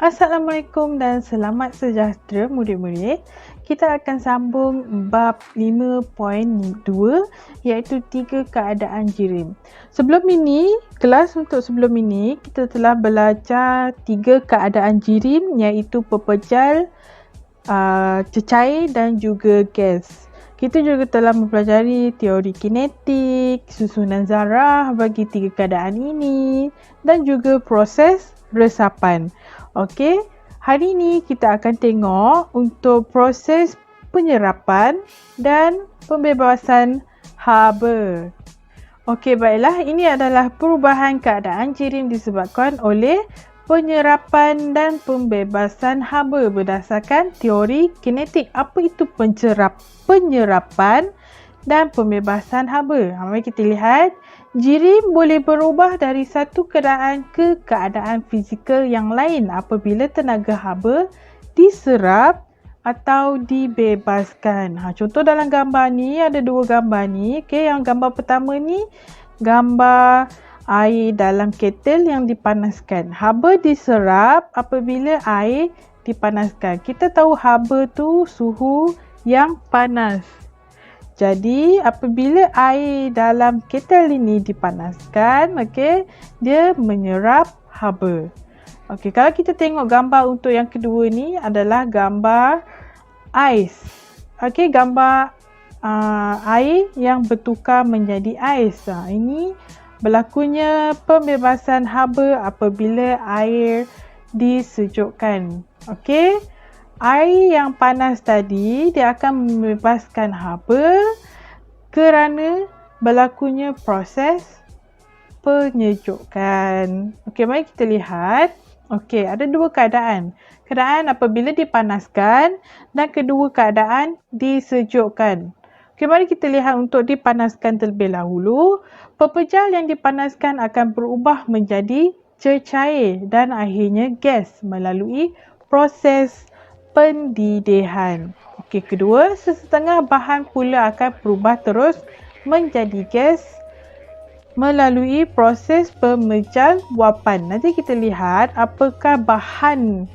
Assalamualaikum dan selamat sejahtera murid-murid. Kita akan sambung bab 5.2 iaitu 3 keadaan jirim. Kelas untuk sebelum ini kita telah belajar 3 keadaan jirim iaitu pepejal, cecair dan juga gas. Kita juga telah mempelajari teori kinetik, susunan zarah bagi 3 keadaan ini dan juga proses resapan. Okey, hari ini kita akan tengok untuk proses penyerapan dan pembebasan haba. Okey, baiklah, ini adalah perubahan keadaan jirim disebabkan oleh penyerapan dan pembebasan haba berdasarkan teori kinetik. Apa itu penyerapan dan pembebasan haba? Mari kita lihat. Jirim boleh berubah dari satu keadaan ke keadaan fizikal yang lain apabila tenaga haba diserap atau dibebaskan. Contoh dalam gambar ni, ada 2 gambar ni. Okay, yang gambar pertama ni, gambar air dalam ketel yang dipanaskan. Haba diserap apabila air dipanaskan. Kita tahu haba tu suhu yang panas. Jadi apabila air dalam ketel ini dipanaskan, dia menyerap haba. Kalau kita tengok gambar untuk yang kedua ni adalah gambar ais. Gambar air yang bertukar menjadi ais. Ini berlakunya pembebasan haba apabila air disejukkan. Air yang panas tadi dia akan membebaskan haba kerana berlakunya proses penyejukan. Mari kita lihat. Ada 2 keadaan. Keadaan apabila dipanaskan dan kedua keadaan disejukkan. Mari kita lihat untuk dipanaskan terlebih dahulu. Pepejal yang dipanaskan akan berubah menjadi cecair dan akhirnya gas melalui proses pendidihan. Kedua, sesetengah bahan pula akan berubah terus menjadi gas melalui proses pemejal wapan. Nanti kita lihat apakah bahan.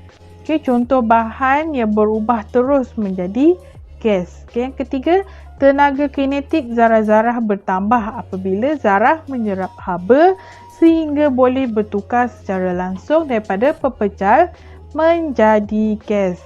Contoh bahan yang berubah terus menjadi gas. Yang ketiga, tenaga kinetik zarah-zarah bertambah apabila zarah menyerap haba sehingga boleh bertukar secara langsung daripada pepejal menjadi gas.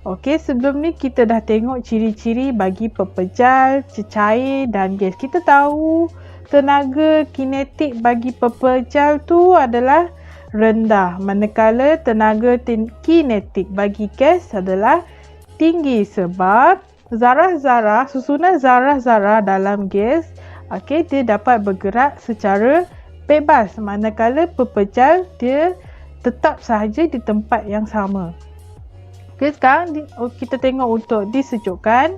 Sebelum ni kita dah tengok ciri-ciri bagi pepejal, cecair dan gas. Kita tahu tenaga kinetik bagi pepejal tu adalah rendah, manakala tenaga kinetik bagi gas adalah tinggi sebab zarah-zarah, susunan zarah-zarah dalam gas, dia dapat bergerak secara bebas, manakala pepejal dia tetap sahaja di tempat yang sama. Sekarang kita tengok untuk disejukkan.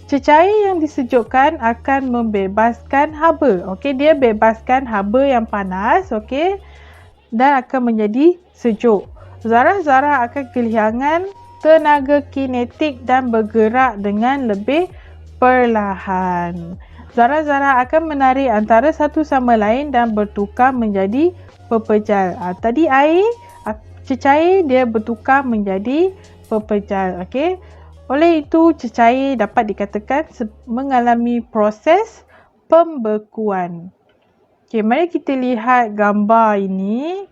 Cecair yang disejukkan akan membebaskan haba. Dia bebaskan haba yang panas, dan akan menjadi sejuk. Zarah-zarah akan kehilangan tenaga kinetik dan bergerak dengan lebih perlahan. Zarah-zarah akan menarik antara satu sama lain dan bertukar menjadi pepejal. Tadi air, cecair dia bertukar menjadi pepejal. Oleh itu cecair dapat dikatakan mengalami proses pembekuan. Mari kita lihat gambar ini.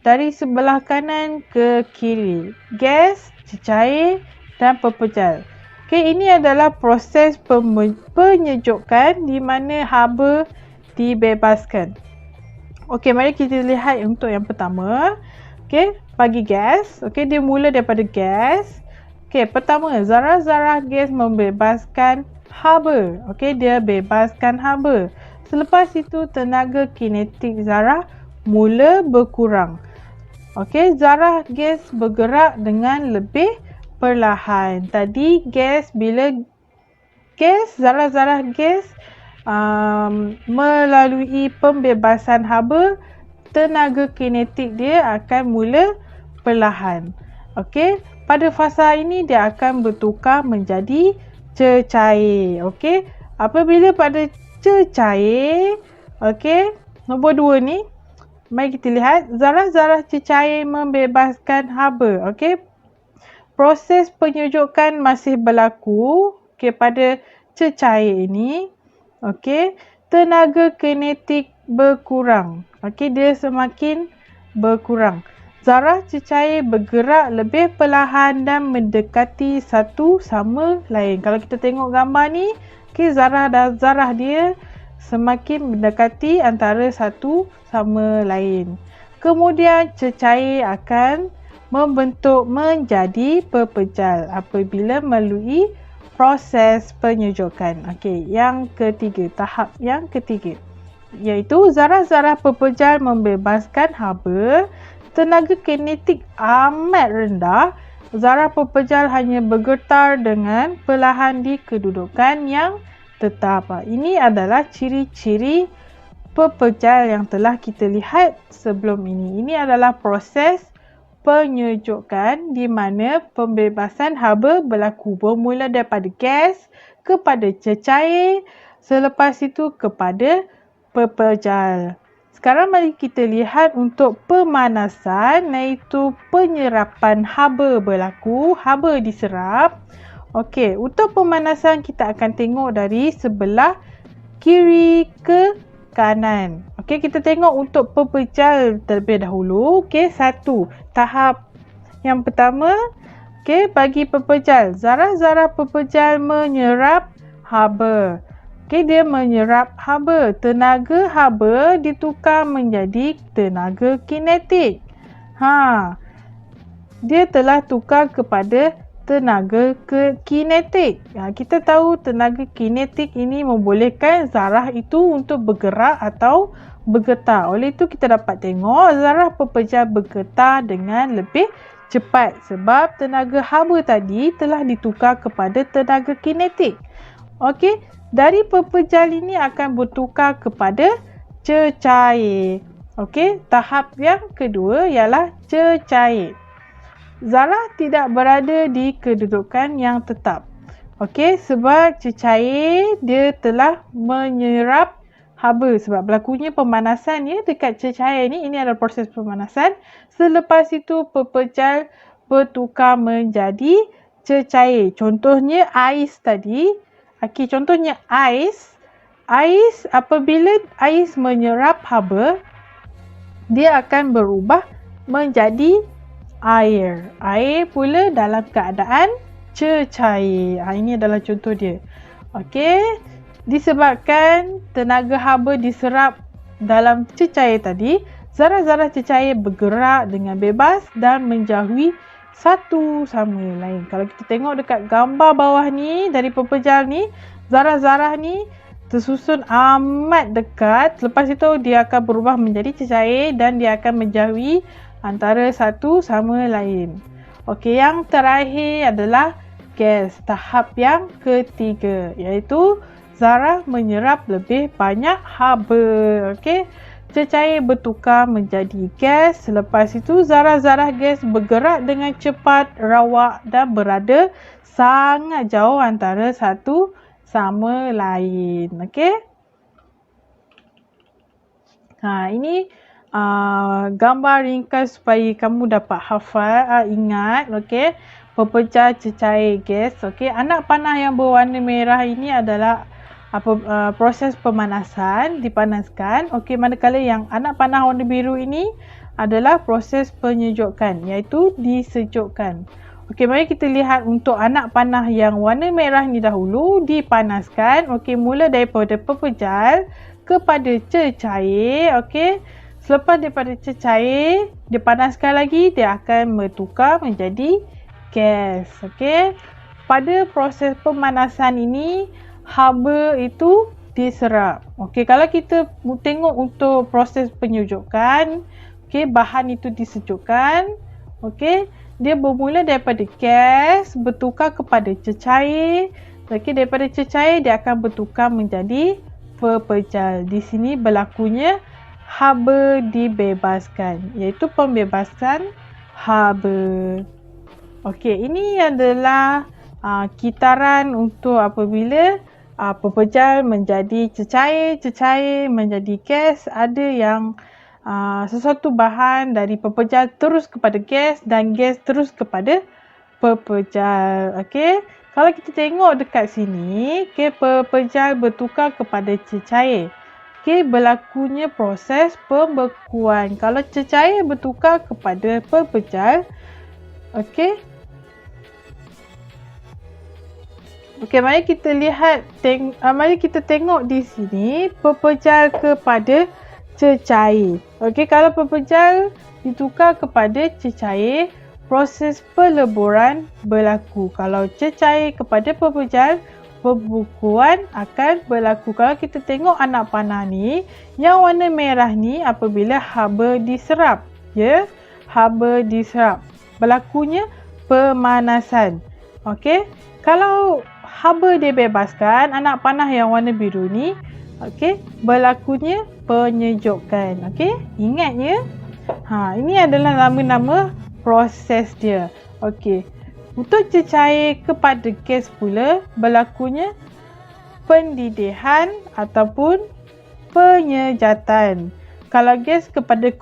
Dari sebelah kanan ke kiri. Gas, cecair dan pepejal. Ini adalah proses penyejukan di mana haba dibebaskan. Mari kita lihat untuk yang pertama. Bagi gas, dia mula daripada gas. Pertama, zarah-zarah gas membebaskan haba. Dia bebaskan haba. Selepas itu, tenaga kinetik zarah mula berkurang. Zarah gas bergerak dengan lebih perlahan. Tadi bila zarah-zarah gas melalui pembebasan haba, tenaga kinetik dia akan mula perlahan. Pada fasa ini dia akan bertukar menjadi cecair. Apabila pada cecair, nombor 2 ni, Mari kita lihat zarah-zarah cecair membebaskan haba. Okey. Proses penyejukan masih berlaku pada cecair ini. Okey. Tenaga kinetik berkurang. Okey, dia semakin berkurang. Zarah cecair bergerak lebih perlahan dan mendekati satu sama lain. Kalau kita tengok gambar ni, okey, zarah dia semakin mendekati antara satu sama lain. Kemudian cecair akan membentuk menjadi pepejal apabila melalui proses penyejukan. Okey, yang ketiga, tahap yang ketiga, iaitu zarah-zarah pepejal membebaskan haba. Tenaga kinetik amat rendah. Zarah pepejal hanya bergetar dengan perlahan di kedudukan yang tetap. Ini adalah ciri-ciri pepejal yang telah kita lihat sebelum ini. Ini adalah proses penyejukan di mana pembebasan haba berlaku bermula daripada gas kepada cecair, selepas itu kepada pepejal. Sekarang mari kita lihat untuk pemanasan, iaitu penyerapan haba berlaku, haba diserap. Okey, untuk pemanasan kita akan tengok dari sebelah kiri ke kanan. Okey, kita tengok untuk pepejal terlebih dahulu. Okey, satu, tahap yang pertama, okey, bagi pepejal, zarah-zarah pepejal menyerap haba. Okey, dia menyerap haba. Tenaga haba ditukar menjadi tenaga kinetik. Dia telah tukar kepada tenaga kinetik. Kita tahu tenaga kinetik ini membolehkan zarah itu untuk bergerak atau bergetar. Oleh itu kita dapat tengok zarah pepejal bergetar dengan lebih cepat sebab tenaga haba tadi telah ditukar kepada tenaga kinetik. Okey, dari pepejal ini akan bertukar kepada cecair. Okey, tahap yang kedua ialah cecair. Zarah tidak berada di kedudukan yang tetap. Okey, sebab cecair dia telah menyerap haba sebab berlakunya pemanasan ya dekat cecair ni. Ini adalah proses pemanasan. Selepas itu pepejal bertukar menjadi cecair. Contohnya ais tadi. Okey, contohnya ais. Ais, apabila ais menyerap haba, dia akan berubah menjadi air. Air pula dalam keadaan cecair. Ini adalah contoh dia. Okey, disebabkan tenaga haba diserap dalam cecair tadi, zarah-zarah cecair bergerak dengan bebas dan menjauhi satu sama lain. Kalau kita tengok dekat gambar bawah ni, dari pepejal ni, zarah-zarah ni tersusun amat dekat. Lepas itu dia akan berubah menjadi cecair dan dia akan menjauhi antara satu sama lain. Okey, yang terakhir adalah gas, tahap yang ketiga, iaitu zarah menyerap lebih banyak haba. Okey, cecair bertukar menjadi gas. Selepas itu zarah-zarah gas bergerak dengan cepat, rawak dan berada sangat jauh antara satu sama lain. Okey. Ini gambar ringkas supaya kamu dapat hafal, ingat. Okey, pepejal cecair gas. Okey, anak panah yang berwarna merah ini adalah proses pemanasan, dipanaskan. Okey, manakala yang anak panah warna biru ini adalah proses penyejukan, iaitu disejukkan. Okey, mari kita lihat untuk anak panah yang warna merah ni dahulu dipanaskan. Okey, mula daripada pepejal kepada cecair. Okey, selepas daripada cecair dipanaskan lagi, dia akan bertukar menjadi gas. Okey, pada proses pemanasan ini haba itu diserap. Okey, kalau kita tengok untuk proses penyejukan, okey, bahan itu disejukkan. Okey, dia bermula daripada gas bertukar kepada cecair. Okey, daripada cecair dia akan bertukar menjadi pepejal. Di sini berlakunya haba dibebaskan, iaitu pembebasan haba. Okey, ini adalah kitaran untuk apabila pepejal menjadi cecair, cecair menjadi gas. Ada yang sesuatu bahan dari pepejal terus kepada gas dan gas terus kepada pepejal. Okey, kalau kita tengok dekat sini, okey, pepejal bertukar kepada cecair. Okey, berlakunya proses pembekuan. Kalau cecair bertukar kepada pepejal, okey. Okey, mari kita lihat, mari kita tengok di sini pepejal kepada cecair. Okey, kalau pepejal ditukar kepada cecair, proses peleburan berlaku. Kalau cecair kepada pepejal, pembekuan akan berlaku. Kalau kita tengok anak panah ni, yang warna merah ni apabila haba diserap. Ya, haba diserap. Berlakunya pemanasan. Okey, kalau haba dibebaskan, anak panah yang warna biru ni, okey, berlakunya penyejukan. Okey, ingat ya. Ini adalah nama-nama proses dia. Okey, untuk cecair kepada gas pula berlakunya pendidihan ataupun penyejatan. Kalau gas kepada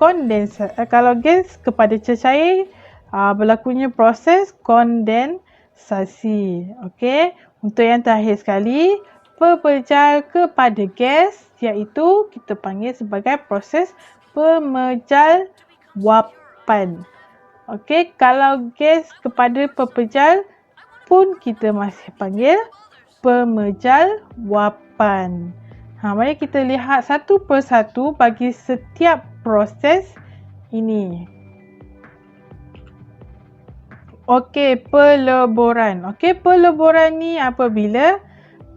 kalau gas kepada cecair, berlakunya proses kondensasi. Okey, untuk yang terakhir sekali, pepejal kepada gas, iaitu kita panggil sebagai proses pemejal wapan. Okey, kalau gas kepada pepejal pun kita masih panggil pemejal wapan. Mari kita lihat satu persatu bagi setiap proses ini. Okey, peleburan. Okey, peleburan ni apabila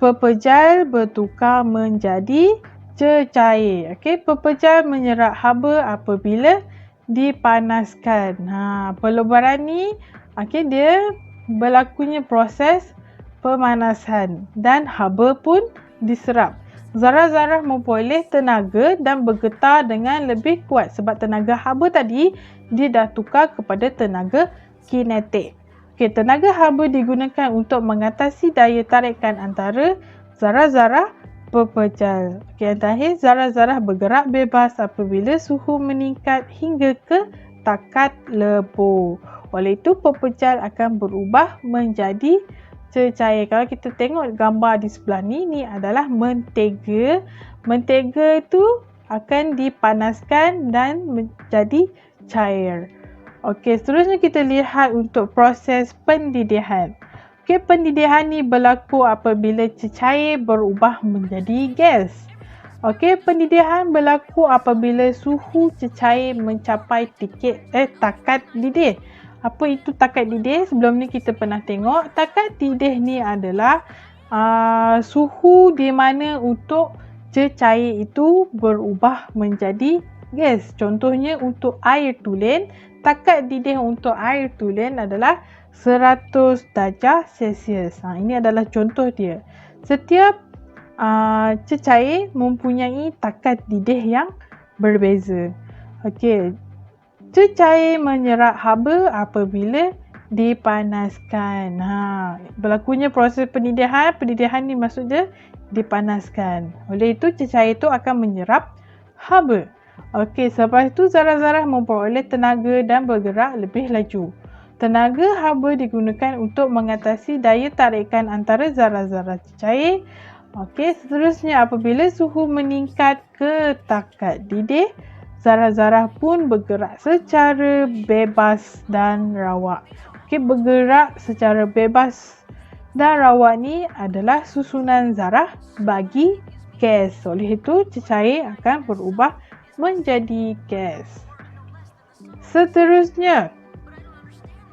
pepejal bertukar menjadi cecair. Okey, pepejal menyerap haba apabila dipanaskan. Peleburan ni, okey, dia berlakunya proses pemanasan dan haba pun diserap. Zarah-zarah memperoleh tenaga dan bergetar dengan lebih kuat sebab tenaga haba tadi dia dah tukar kepada tenaga kinetik. Okey, tenaga haba digunakan untuk mengatasi daya tarikan antara zarah-zarah pepejal. Okey, yang terakhir, zarah-zarah bergerak bebas apabila suhu meningkat hingga ke takat lebur. Oleh itu, pepejal akan berubah menjadi cecair. Kalau kita tengok gambar di sebelah ni adalah mentega. Mentega itu akan dipanaskan dan menjadi cair. Okey, seterusnya kita lihat untuk proses pendidihan. Okey, pendidihan ni berlaku apabila cecair berubah menjadi gas. Okey, pendidihan berlaku apabila suhu cecair mencapai takat didih. Apa itu takat didih? Sebelum ni kita pernah tengok. Takat didih ni adalah suhu di mana untuk cecair itu berubah menjadi gas. Contohnya untuk air tulen, takat didih untuk air tulen adalah 100 darjah Celsius. Ini adalah contoh dia. Setiap cecair mempunyai takat didih yang berbeza. Okey, cecair menyerap haba apabila dipanaskan. Berlakunya proses pendidihan. Pendidihan ni maksudnya dipanaskan. Oleh itu, cecair itu akan menyerap haba. Okey, selepas itu zarah-zarah memperoleh tenaga dan bergerak lebih laju. Tenaga haba digunakan untuk mengatasi daya tarikan antara zarah-zarah cecair. Okey, seterusnya apabila suhu meningkat ke takat didih, zarah-zarah pun bergerak secara bebas dan rawak. Okey, bergerak secara bebas dan rawak ni adalah susunan zarah bagi gas. Oleh itu, cecair akan berubah menjadi gas. Seterusnya,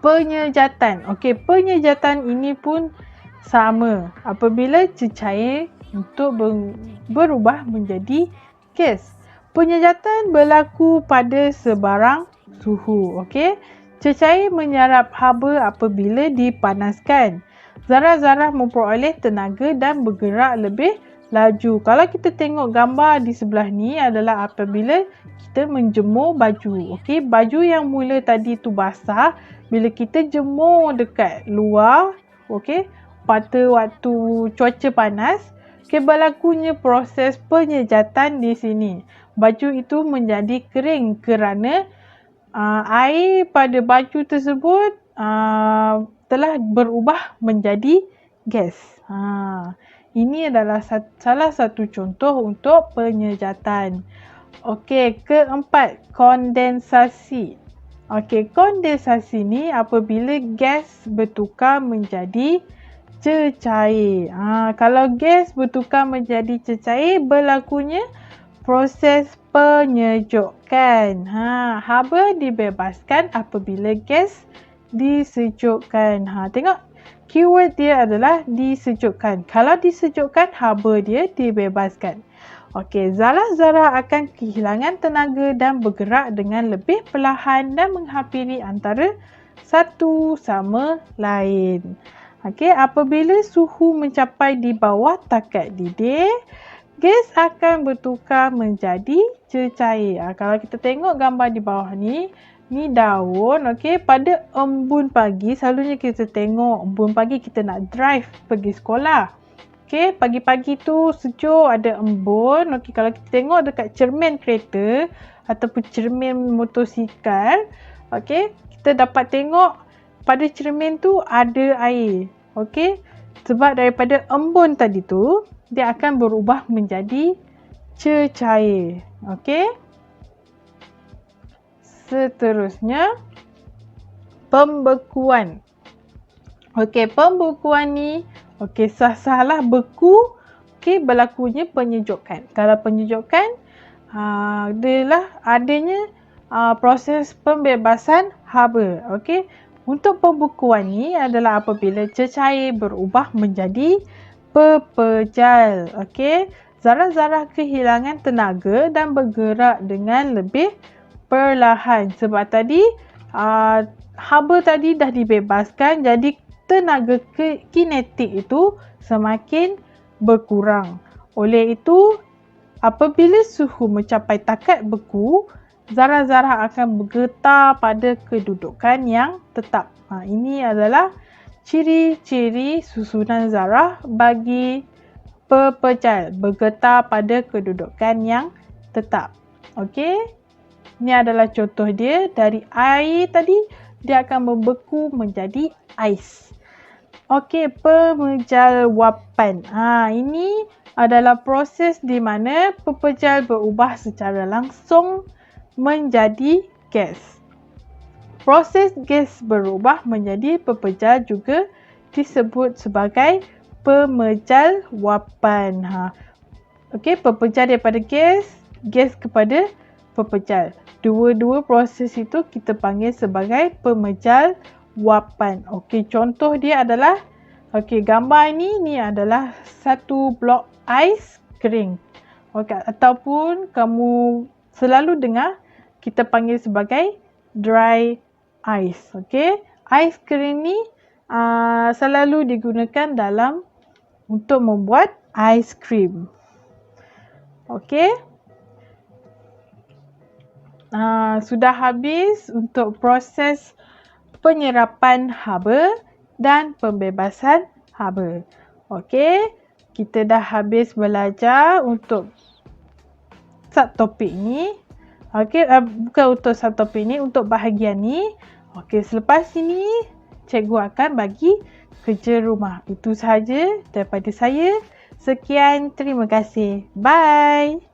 penyejatan. Okey, penyejatan ini pun sama apabila cecair untuk berubah menjadi gas. Penyejatan berlaku pada sebarang suhu. Okey, cecair menyerap haba apabila dipanaskan. Zarah-zarah memperoleh tenaga dan bergerak lebih laju. Kalau kita tengok gambar di sebelah ni adalah apabila kita menjemur baju. Okey, baju yang mula tadi tu basah, bila kita jemur dekat luar, okey, pada waktu cuaca panas, okey, berlakunya proses penyejatan di sini. baju itu menjadi kering kerana air pada baju tersebut telah berubah menjadi gas. Ini adalah salah satu contoh untuk penyejatan. Okey, keempat, kondensasi. Okey, kondensasi ni apabila gas bertukar menjadi cecair. Kalau gas bertukar menjadi cecair, berlakunya proses penyejukan. Haba dibebaskan apabila gas disejukkan. Tengok keyword dia adalah disejukkan. Kalau disejukkan, haba dia dibebaskan. Okey, zarah-zarah akan kehilangan tenaga dan bergerak dengan lebih perlahan dan menghampiri antara satu sama lain. Okey, apabila suhu mencapai di bawah takat didih, gas akan bertukar menjadi cecair. Kalau kita tengok gambar di bawah ni daun. Okey, pada embun pagi, selalunya kita tengok embun pagi kita nak drive pergi sekolah. Okey, pagi-pagi tu sejuk, ada embun. Okey, kalau kita tengok dekat cermin kereta ataupun cermin motosikal, okey, kita dapat tengok pada cermin tu ada air. Okey, sebab daripada embun tadi tu, dia akan berubah menjadi cecair. Okey. Seterusnya, pembekuan. Okey, pembekuan ni sah-sahlah beku. Okey, berlakunya penyejukan. Kalau penyejukan adalah adanya proses pembebasan haba. Okey, untuk pembekuan ni adalah apabila cecair berubah menjadi pepejal. Okey, zarah-zarah kehilangan tenaga dan bergerak dengan lebih perlahan. Sebab tadi haba tadi dah dibebaskan, jadi tenaga kinetik itu semakin berkurang. Oleh itu, apabila suhu mencapai takat beku, zarah-zarah akan bergetar pada kedudukan yang tetap. Ini adalah ciri-ciri susunan zarah bagi pepejal, bergetar pada kedudukan yang tetap. Okey, ini adalah contoh dia. Dari air tadi, dia akan membeku menjadi ais. Okey, pemejal wapan. Ini adalah proses di mana pepejal berubah secara langsung menjadi gas. Proses gas berubah menjadi pepejal juga disebut sebagai pemejal wapan. Okey, pepejal daripada gas kepada pepejal. Dua-dua proses itu kita panggil sebagai pemejal wapan. Okey, contoh dia adalah, gambar ni adalah satu blok ais kering. Okey, ataupun kamu selalu dengar kita panggil sebagai dry ice. Okey, ais kering ni selalu digunakan untuk membuat aiskrim. Okey. Sudah habis untuk proses penyerapan haba dan pembebasan haba. Okey, kita dah habis belajar untuk subtopik ni. Okey, bukan untuk subtopik ni, untuk bahagian ni. Okey, selepas ini cikgu akan bagi kerja rumah. Itu sahaja daripada saya. Sekian, terima kasih. Bye.